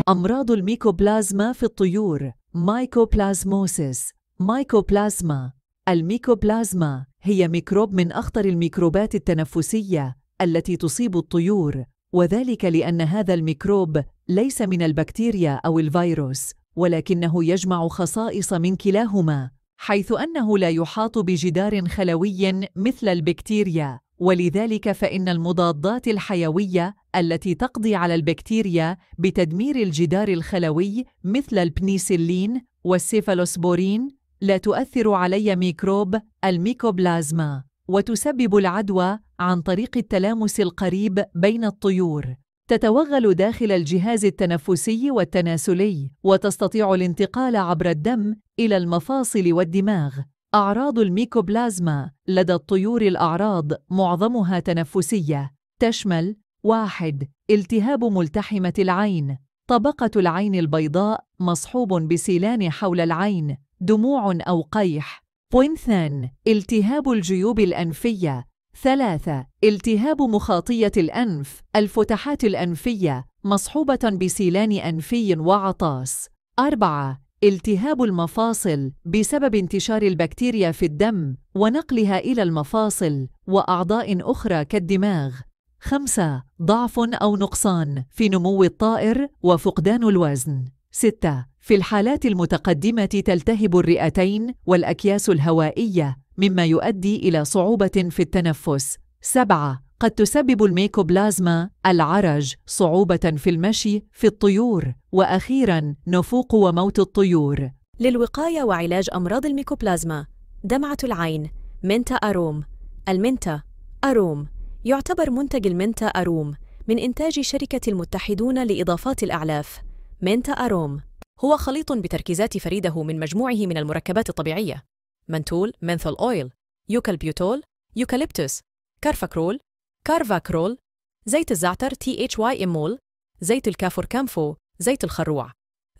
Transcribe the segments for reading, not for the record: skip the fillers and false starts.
أمراض الميكوبلازما في الطيور. مايكوبلازموسيس. مايكوبلازما. الميكوبلازما هي ميكروب من أخطر الميكروبات التنفسية التي تصيب الطيور، وذلك لأن هذا الميكروب ليس من البكتيريا أو الفيروس، ولكنه يجمع خصائص من كلاهما، حيث أنه لا يحاط بجدار خلوي مثل البكتيريا، ولذلك فإن المضادات الحيوية التي تقضي على البكتيريا بتدمير الجدار الخلوي مثل البنيسلين والسيفالوسبورين لا تؤثر على ميكروب الميكوبلازما، وتسبب العدوى عن طريق التلامس القريب بين الطيور. تتوغل داخل الجهاز التنفسي والتناسلي، وتستطيع الانتقال عبر الدم إلى المفاصل والدماغ. أعراض الميكوبلازما لدى الطيور. الأعراض معظمها تنفسية، تشمل: 1. التهاب ملتحمة العين، طبقة العين البيضاء مصحوب بسيلان حول العين، دموع أو قيح. 2. التهاب الجيوب الأنفية. 3. التهاب مخاطية الأنف، الفتحات الأنفية مصحوبة بسيلان أنفي وعطاس. 4. التهاب المفاصل بسبب انتشار البكتيريا في الدم ونقلها إلى المفاصل وأعضاء أخرى كالدماغ. 5. ضعف أو نقصان في نمو الطائر وفقدان الوزن. 6. في الحالات المتقدمة تلتهب الرئتين والأكياس الهوائية، مما يؤدي إلى صعوبة في التنفس. 7. قد تسبب الميكوبلازما العرج، صعوبة في المشي في الطيور، وأخيراً نفوق وموت الطيور. للوقاية وعلاج أمراض الميكوبلازما: دمعة العين، منتا أروم. المنتا أروم يعتبر منتج المنتا أروم من إنتاج شركة المتحدون لإضافات الأعلاف. منتا أروم هو خليط بتركيزات فريدة من مجموعه من المركبات الطبيعية: منتول، منثول أويل، يوكالبيوتول، يوكاليبتوس، كارفاكرول، كارفاكرول، زيت الزعتر THY إمول، زيت الكافور كامفو، زيت الخروع،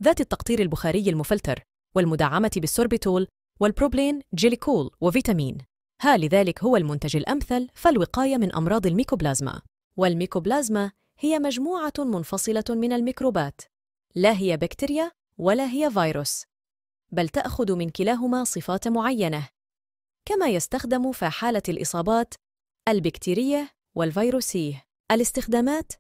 ذات التقطير البخاري المفلتر، والمدعمة بالسوربيتول والبروبلين جليكول وفيتامين. لذلك هو المنتج الأمثل فالوقاية من أمراض الميكوبلازما. والميكوبلازما هي مجموعة منفصلة من الميكروبات، لا هي بكتيريا ولا هي فيروس، بل تأخذ من كلاهما صفات معينة، كما يستخدم في حالة الإصابات البكتيرية والفيروسية. الاستخدامات: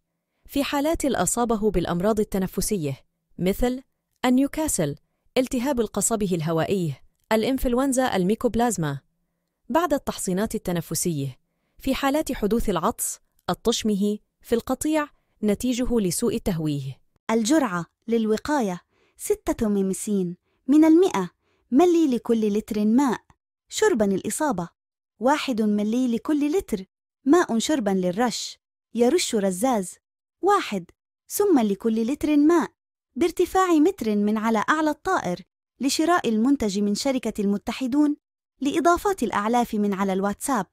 في حالات الإصابة بالأمراض التنفسية مثل النيوكاسل، التهاب القصبة الهوائي، الإنفلونزا الميكوبلازما. بعد التحصينات التنفسية: في حالات حدوث العطس، التشمه في القطيع نتيجه لسوء التهويه. الجرعة للوقاية 6 ممسين من 100 ملي لكل لتر ماء شرباً الإصابة، 1 ملي لكل لتر ماء شرباً للرش، يرش رزاز 1 سم لكل لتر ماء بارتفاع متر من على أعلى الطائر، لشراء المنتج من شركة المتحدون لإضافات الأعلاف من على الواتساب.